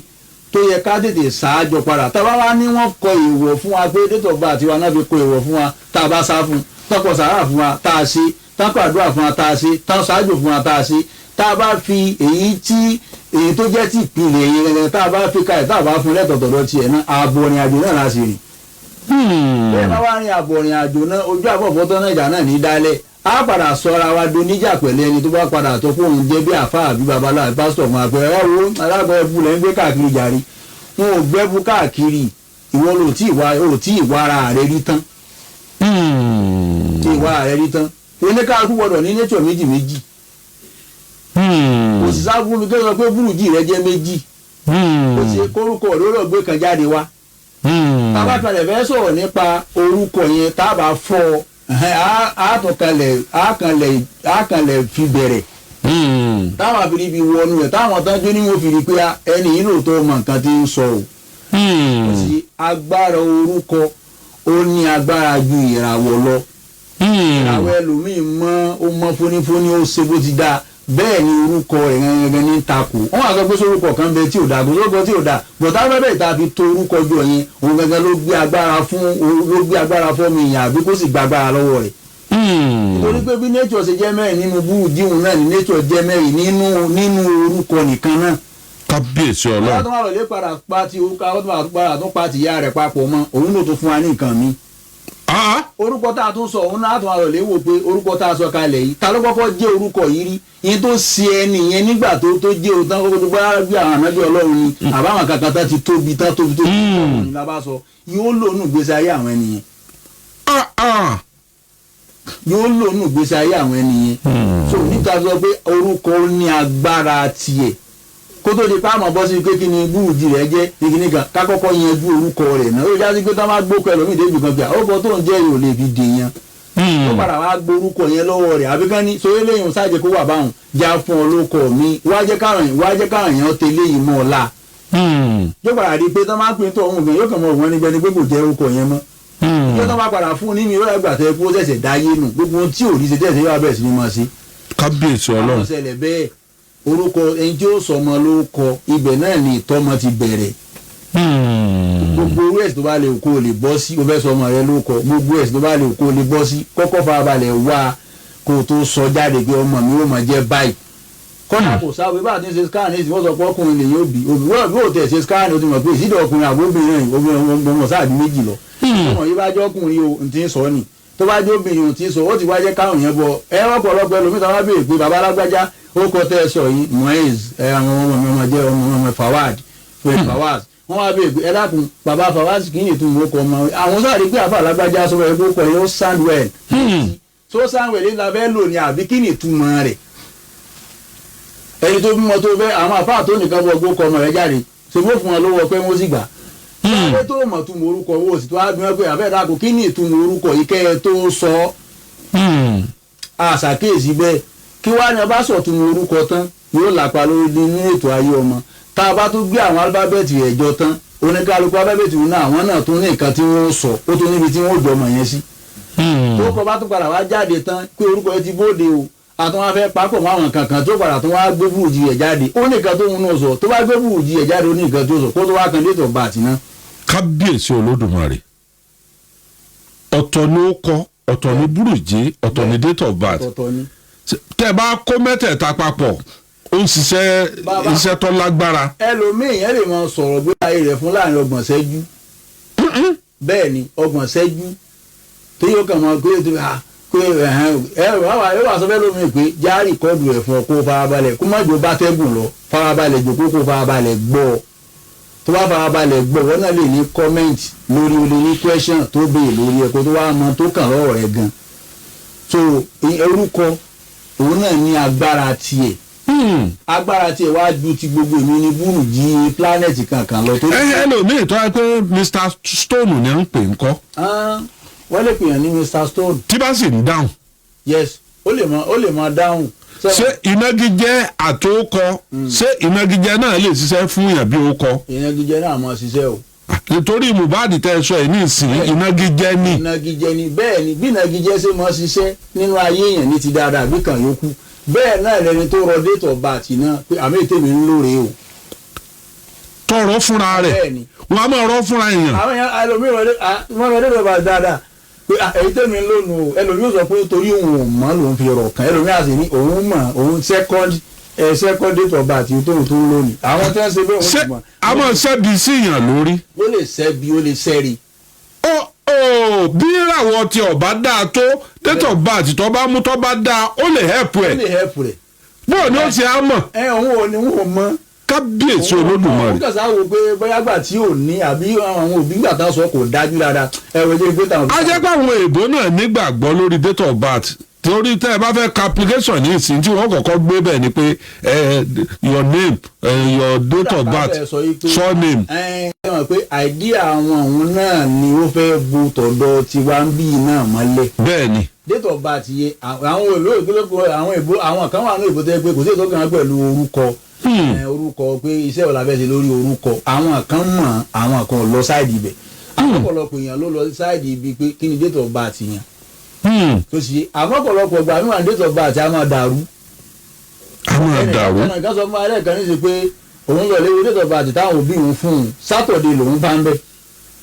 tó yẹ ká tètè ṣáájọ padà tá a bá wá ní wọ́n kọ èèwọ̀ fún wa pé date of birth wa náà fi kọ èèwọ̀ fún wa tá a bá sá fún tọkọ sàárà fún wa tá a ṣe tọkọ àdúrà fún wa tá a ṣe tán ṣáájò fún wa tá a ṣe tá a bá fi èyí tó jẹ́ tí ìpìlẹ̀ yẹn gẹ́gẹ́ tá a bá fi káyọ̀ tá a bá fún lẹ́tọ̀tọ̀dọ̀ tiẹ̀ náà ààbò ìrìn àjò náà láti rìn. bẹ́ẹ̀ bá wá rin ààbò ìrìn àjò náà ojú àbọ̀fọ́tọ́ náà ìjà náà ní dálẹ̀ á padà sọra wa do níjà pẹ̀lú ẹni tó bá padà tó kó òun jẹ́ bí àfa àbí babaláwo pásítọ̀ fún àpẹẹrẹ ẹ wo alágbọ̀ ẹbú lẹ́ ń gbé káàkiri jàre wọn ò gbẹ́bú káàkiri ìwọ ló tí ìwà ara rẹ rí tán ìwà rẹ rí tán oníkàkú gbọdọ̀ ní nature méjì méjì kò sì sáà fún mi kéwọn pé búrúdì rẹ jẹ́ méjì kò sí kórúkọ lórí ọgbẹ́ kan jáde wá tábà kalẹ̀ fẹ́ sọ̀rọ̀ nípa orúkọ yẹn tábà fọ́ àkànlẹ̀ fi bẹ̀rẹ̀ táwọn àfi ibi wọnú rẹ̀ táwọn tán jó ní mo fi rí pé ẹni yìí lóòótọ́ mọ nǹkan tí ń sọ o kò sí agbára orúkọ ó ní agbára ju ìràwọ̀ lọ ìràwọ̀ ẹlòmíì mọ́ fónífóní ó ṣe bó ti dáa bẹ́ẹ̀ ni orúkọ ẹ̀rẹ̀rẹ̀ ní takò wọ́n wá sọ pé sórúkọ kan bẹ tí ò dáa gbogbo tí ò dáa bọ̀tá bẹ́ẹ̀ tá a fi to orúkọ jọ yẹn òun gangan ló gbé agbára fún mi ìyàn àbí kó sì gba agbára lọ́wọ́ rẹ̀. nítorí pé bí nature ṣe jẹ́ mẹ́rin nínú búrúdíhùn náà ni nature jẹ́ mẹ́rin nínú orúkọ nìkan náà. kábíyèsí ọlọ́run. àwọn tó máa lọ lé padà pa ti ìyá rẹ̀ papọ̀ mọ́ òun ló tó fún wa ní nǹkan mi. orúkọ tá a tún sọ òun náà tó máa lọ lé wò pé orúkọ tá a sọ kalẹ̀ yìí ta ló kọ́kọ́ jẹ́ orúkọ yìí rí yẹn tó ṣe ẹni yẹn nígbà tó jẹ́ òun tán kókó tó bá bí àwọn ànábì ọlọ́run ni àbáwọn kankan tá ti tóbi ọ̀hún ni lábá sọ yóò lò nù gbèsè ayé àwọn ẹni yẹn yóò lò nù gbèsè ayé àwọn ẹni yẹn so níta sọ pé orúkọ ní agbára tiẹ̀ kó tó di pa àmọ́ bọ́ sí pé kí ni búrúdì rẹ̀ jẹ́ ìkíní kan ká kọ́kọ́ yanjú orúkọ rẹ̀ náà ó já sí pé tá máa gbókọ ẹlòmíì débi kan pé àwòkọ tó ń jẹ́ yóò lè fi dè yan ó padà wá gbórúkọ yẹn lọ́wọ́ rẹ̀ àbí kán ní sóyè lẹ́yìn sáàjẹ́ kó wà báwọn já fún ọ lóko mi wá jẹ́ káwọn èèyàn tẹ́lẹ̀ yìí mọ́ ọ la yóò padà di pé tá máa pín tó ọ̀hún gan yóò kàn mọ́ òun ẹni gbẹ́ni pé kò jẹ́ orúkọ yẹn mọ́ yóò tó máa padà fún ní mi ó rẹ̀gbà tẹ́ kó ṣẹ̀ṣẹ̀ dáyé nù gbogbo tí ò ní ṣe tẹ̀sẹ̀ yóò bẹ̀rẹ̀ sí ni máa ṣe. kábíyèsí ọlọ́run àwọn ṣẹlẹ̀ bẹ́ẹ̀ orúkọ ẹni tí ó sọmọ lórúkọ ibẹ̀ náà ni ìtọ́mọ ti bẹ̀rẹ̀. gbogbo owó ẹ̀sìn tó bá lè kó o lè bọ́ sí o fẹ́ sọmọ rẹ lórúkọ gbogbo ẹ̀sìn tó bá lè kó o lè bọ́ sí kọ́kọ́ farabalẹ̀ wá kó o tó sọ jáde pé ọmọ mi ó máa jẹ́ báyìí. kọ́nà kò sáwé bá a ti ń ṣe scan ní ìsìn wọ́n sọ pé ọkùnrin lè yóò bí òbí yóò tẹ̀ ṣe scan ó ti mọ̀ pé ìsídọ̀ ọkùnrin àbóbìnrin ọmọ sáàbí méjì lọ. ọmọ yìí bá jẹ́ ọkùnrin o n ti ń sọ ni tó bá jẹ́ obìnrin o ti ń sọ ó ti wá jẹ́ káwọn yẹn bọ ẹ ọ̀pọ̀lọpọ̀ ẹlòmíì táwọn béèrè pé baba alágbájá ó kọ tẹ́ ẹ sọ yìí mohez àwọn ọmọ jẹ́ ọmọ Fawad fred Fawaz wọ́n wá béèrè pé ẹ dákun baba Fawaz kì í ní ìtumọ̀ ọkọ̀ ọmọ àwọn sáré pé àfa alágbájá sọ ẹ kó yóò sandwell tó sandwell ní la fẹ́ lò ní àbí kí ni ìtumọ̀ rẹ̀ ẹni tó bímọ tó fẹ́ àwọn àfáà tó nìkan bọ gbókọ ọmọ rẹ̀ jáde ṣe fún wọn lówó pé wọ́n sì gbà ṣé tó mọ̀ túmọ̀ orúkọ owó sì tó wá bí wọ́n pé àbẹ́ẹ̀dá kò kí ni ìtumọ̀ orúkọ yìí kẹ́ ẹ tó sọ àṣàkíyèsí bẹ́ẹ̀ kí wá ní ọba sọ̀túnmọ̀ orúkọ tán yóò lápá lórí nínú ètò ayé ọmọ tá a bá tún gbé àwọn alifábẹ́ẹ̀tì rẹ̀ jọ tán oníkálukú alifábẹ́ẹ̀tì náà àwọn náà tún ní nǹkan tí wọ́n sọ ó tún níbi tí wọ́n jọ ọmọ yẹn sí. tó kọ bá tún padà wá jáde tán pé orúkọ yẹn ti bóde o àtún wá fẹ́ papọ̀ mọ́ àwọn kankan tó padà tún wá gbé búrújì rẹ̀ jáde ó ní nǹkan tó ń náà sọ tó bá gbé búrújì rẹ̀ jáde ó ní nǹkan tó sọ kó tó wá kan date of birth náà. kábíyèsí olódùmarè ọ̀tọ̀ ni ó kọ ọ̀tọ̀ ni búrújì ọ̀tọ̀ ni date of birth tẹ́ bá kó mẹ́tẹ̀ẹ̀ta papọ̀ ó ń ṣiṣẹ́ iṣẹ́ tó lágbára. ẹlòmíì yẹn lè máa sọ̀rọ̀ gbé ayé rẹ̀ fún láàrin 30 ṣẹ́jú bẹ́ẹ̀ ni 30 ṣẹ́jú tó yóò kàn máa gbé ètò ẹ wà sọ fẹ́ lómi pé já rìkọ́dù rẹ̀ fún ọ kó farabalẹ̀ kó má jò bá tẹ́gùn lọ farabalẹ̀ jòkó kó farabalẹ̀ gbọ́ tó bá farabalẹ̀ gbọ́ wọ́n náà lè ní comment lórí olè ní question tó béè lórí ẹ̀kọ́ tó wá mọ tó kàn lọ́rọ̀ rẹ̀ gan so orúkọ òun náà ní agbára tiẹ̀ agbára tiẹ̀ wá ju ti gbogbo èmi ní búrú jí planẹ̀tì kankan lọ. ẹ lómi tó wá pé Mr Stone ni à ń pè ń kọ́. wọ́n lè pèèyàn ní Mr Stone. tí bá sì ń dáhùn. yes ó lè máa dáhùn. ṣé ìnagijẹ àtòkọ ṣé ìnagijẹ náà lè ṣiṣẹ́ fún yàn bí ó kọ. ìnagijẹ náà máa ṣiṣẹ́ o. nítorí Mohbad tẹ ẹ sọ ẹ ní ìsìn ìnagijẹ ni. ìnagijẹ ni bẹ́ẹ̀ ni bí ìnagijẹ ṣe máa ṣiṣẹ́ nínú ayé yẹn ní ti dáadáa bí kan yókù bẹ́ẹ̀ náà lẹni tó rọ date of birth náà pé àmì ètèmi ń lóore o. tọrọ fúnra rẹ̀ wọn a máa rọ fúnra èèyàn. àwọn èèyàn ẹlòmíràn rọ date of birth dáadáa pé èyí tèmi ń lónìí o ẹlòmíràn sọ pé torí òun ò mọ̀ lòun fi rọ̀ kàn ẹlòmíràn sì ní òun mọ̀ òun second date of birth tóun tó ń lónìí. àwọn tí wọ́n ṣe bẹ́ẹ̀ wọ́n ti mọ̀. a máa ṣẹ́bi sí èèyàn lórí. ó lè ṣẹ́bi ó lè ṣẹ́ri. bí ìràwọ̀ tí ọba dáa tó date of birth tó bá mú tó bá dáa ó lè help ẹ̀. ó lè help rẹ̀. bóò ni ó ti á mọ̀. òun ò ní wọn ò mọ̀. kábíyèsí olódùmarè. ó kàṣà wò pé bóyá gbà tí ò ní àbí àwọn òbí gbà tá a sọ kò dájú dáadáa ẹ̀rọ ìjẹ́ ìgbé táwọn. a jẹ́ pé àwọn èèbó náà nígbàgbọ́ lórí date of birth torí tẹ́ ẹ bá fẹ́ ka application ní ìsìn tí wọ́n kọ́kọ́ gbé bẹ́ẹ̀ ni pé your name your date of birth surname. ẹ mọ̀ pé àìdíà àwọn òun náà ni ó fẹ́ bu tọ̀dọ̀ tiwa ń bí náà mọ́lẹ̀. bẹ́ẹ̀ ni. date of birth yẹ àwọn èlò ìpínlẹ̀ àwọn kan wà ní ìbò tẹ́ pé kò sí ètò kan pẹ̀lú orúkọ pé iṣẹ́ ò lábẹ́ ṣe lórí orúkọ àwọn kan mọ̀ àwọn kan lọ sáìdì ibẹ̀ àpọ̀lọpọ̀ èèyàn ló lọ sáìdì ibi pé kí ni date of birth yẹn tó ṣe àpọ̀lọpọ̀ gbà níwọ̀n date of birth a máa dàrú. ẹnì kan sọ fún alẹ́ kan ní ṣe pé òun lọ léwu date of birth táwọn òbí òun fún un Saturday lòun bá ń bẹ̀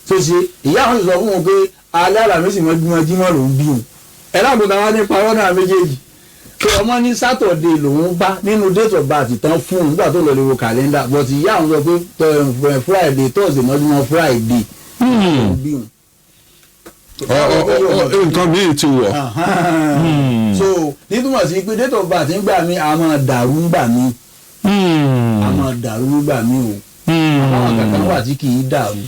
tó ṣe ìyá àwọn sọ fún un pé alẹ́ àlàmísì mọ́júmọ́ lòun bí òun ẹ̀ láàbò táwa nípa ọ̀nà méjèèjì pé ọmọ ní Saturday lòun bá nínú date of birth tán fún un nígbà tó lọ lè wo kàlẹ́ndà but ìyá àwọn sọ pé Friday Thursday mọ́júmọ́ Friday lòun bí òun. nǹkan míì ti wọ̀. so nítumọ̀ sí pé date of birth ń gbà mí a máa dàrú ń gbà mí a máa dàrú ń gbà mí o àwọn kankan wà tí kì í dàrú.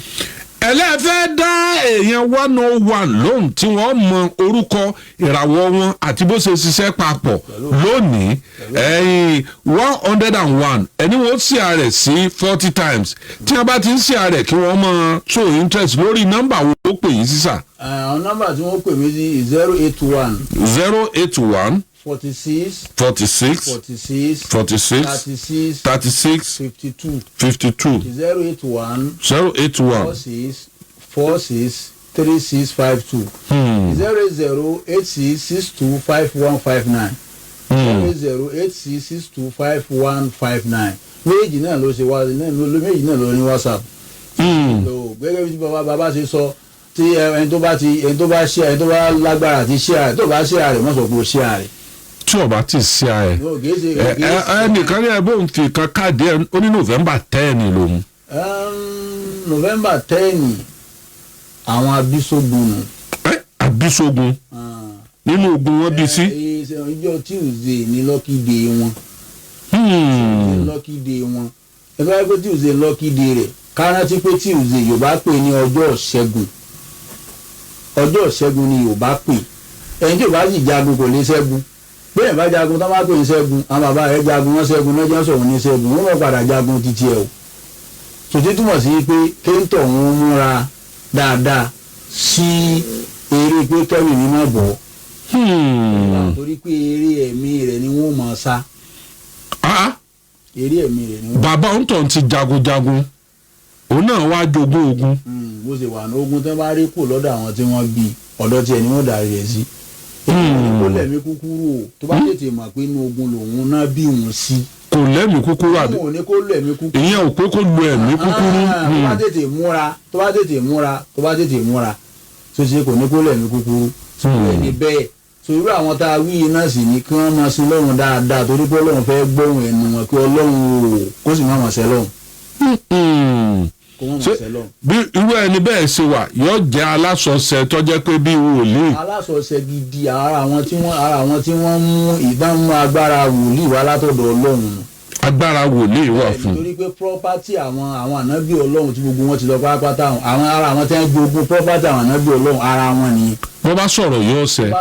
ẹlẹ́fẹ́ dá èèyàn 101 lóhùn tí wọ́n mọ orúkọ ìràwọ̀ wọn àti bó ṣe ṣiṣẹ́ papọ̀ lónìí 101 ẹni wọ́n ṣí ààrẹ sí 40 times tí wọ́n bá ti ń ṣí ààrẹ kí wọ́n mọ show interest lórí nọ́mbà wo ó pè yín sísà. àwọn nọ́mbà tí wọ́n pè mí sí 081. 081. 46 46 46 46 36 52 52 081 46 36 52 080 86 62 5159 08086625159 méjì náà ló ṣe wá méjì náà ló ní WhatsApp. gẹ́gẹ́ bí bàbá ṣe sọ tí ẹni tó bá ṣe ẹni tó bá lágbára àti ṣe àrẹ tó bá ṣe àrẹ mọ̀ sọ pé ó ṣe àrẹ. tí o bá ti ṣe àrẹ ẹnìkan ní ẹbí òun fi kan káàdì ẹ ó ní November 10 lòun. November 10 àwọn abísógun nù. Abísógun nínú ogun wọn bí sí. ìjọ Tuesday ní lucky day wọn. lucky day wọn ẹ bá yẹ pé Tuesday lucky day rẹ̀ ká rántí pé Tuesday Yorùbá pè ní ọjọ́ ìṣẹ́gun ni Yorùbá pè ẹni tí Yorùbá sì jagun kò lè ṣẹ́gun bẹ́ẹ̀ bá jagun tó bá pè ní ṣẹ́gun àwọn bàbá rẹ̀ jagun wọ́n ṣẹ́gun lọ́jọ́ sọ̀rọ̀ ní ṣẹ́gun wọ́n mọ̀ padà jagun títí ẹ̀ o sòtí túmọ̀ sí pé kéńtọ̀ ń múra dáadáa sí eré pé kẹ́mi ní má bọ̀ torí pé eré ẹ̀mí rẹ̀ ni wọ́n máa sá eré ẹ̀mí rẹ̀ ni wọ́n. bàbá òun tó ń ti jagunjagun òun náà wá jogún ogun. bó ṣe wà ní ogun tó bá rí kù lọ́dọ̀ àwọn tí wọ́n bí ọ̀dọ̀ tiẹ̀ ni wọ́n darí rẹ̀ sí. kò lẹ́mí kúkúrú o tó bá tètè mọ̀ pé inú ogun lòun náà bí òun sí. kò lẹ́mí kúkúrú àbí òun ò ní kó lẹ́mí kúkúrú. ìyẹn ò pé kó lo ẹ̀mí kúkúrú. tó bá tètè múra tó ṣe kò ní kó lẹ́mí kúkúrú. ẹni bẹ́ẹ̀ so irú àwọn tá a wí iná sì ni kí wọ́n máa sin lọ́run dáadáa torí pé Ọlọ́run fẹ́ gbóhùn ẹnu wọn kí Ọlọ́run o kó sì má máa ṣẹ lọ́run. bí irú ẹni bẹ́ẹ̀ ṣe wà yóò jẹ́ alásọ̀ọ̀sẹ̀ tó jẹ́ pé bí wòlíì. alásọ̀ọ̀sẹ̀ gidi ara àwọn tí wọ́n mú ìdánwò agbára wòlíì wá látọ̀dọ̀ Ọlọ́run. agbára wòlíì wà fún. torí pé property àwọn ànábì Ọlọ́run tí gbogbo wọn ti lọ pátápátá ara àwọn tí wọ́n jogún property àwọn ànábì Ọlọ́run ara wọn nìyẹn. wọ́n bá sọ̀rọ̀ yóò ṣẹ.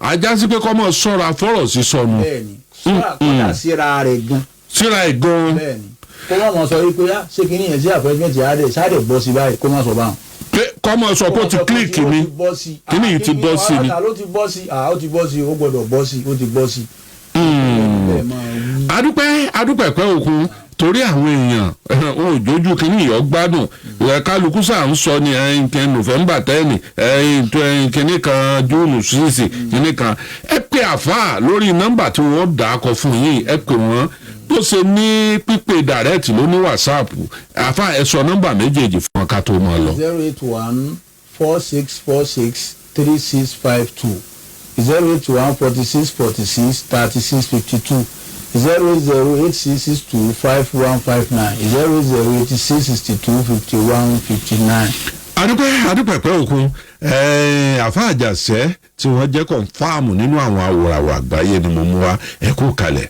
ajá sí pé kọ́ mọ̀ sọ́ra fọ́rọ̀ sí sọnù. bẹ́ẹ̀ni sọ́ra kọ́dà síra rẹ̀ gan. síra ẹ̀ gan. bẹ́ẹ̀ni kó má mọ̀ sọ wípé ṣé kí nìyẹn sí àpẹẹrẹmẹtì ṣáàdẹ bọ́ sí báyìí kó má sọ báwọn. pé kọ́ mọ̀ sọ pé ó ti kílíkì ni kí ni ti bọ́ sí ni. ó ti bọ́ sí ó ti bọ́ sí ó gbọ́dọ̀ bọ́ sí ó ti bọ́ sí. adúpẹ́ pẹ́ òkun torí àwọn èèyàn wọn ò jójú kínní ìyọ́ gbádùn kálukú sáà ń sọ ní ẹ̀yìn November 10 kínní kan June 6 kínní kan ẹ pè àfáà lórí nọ́mbà tí wọ́n dà á kọ fún yín ẹ pè wọ́n bó ṣe ní pípé direct ló ní WhatsApp àfáà ẹ sọ nọ́mbà méjèèjì fún ọkà tó máa lọ. 08146463652 08146463652. 08086625159 08086625159. adúpẹ́ pẹ́ òkun àfa àjàṣẹ́ tí wọ́n jẹ́ kọ̀ǹfàmù nínú àwọn àwòrán àgbáyé ni mo mú wa ẹ kú kalẹ̀.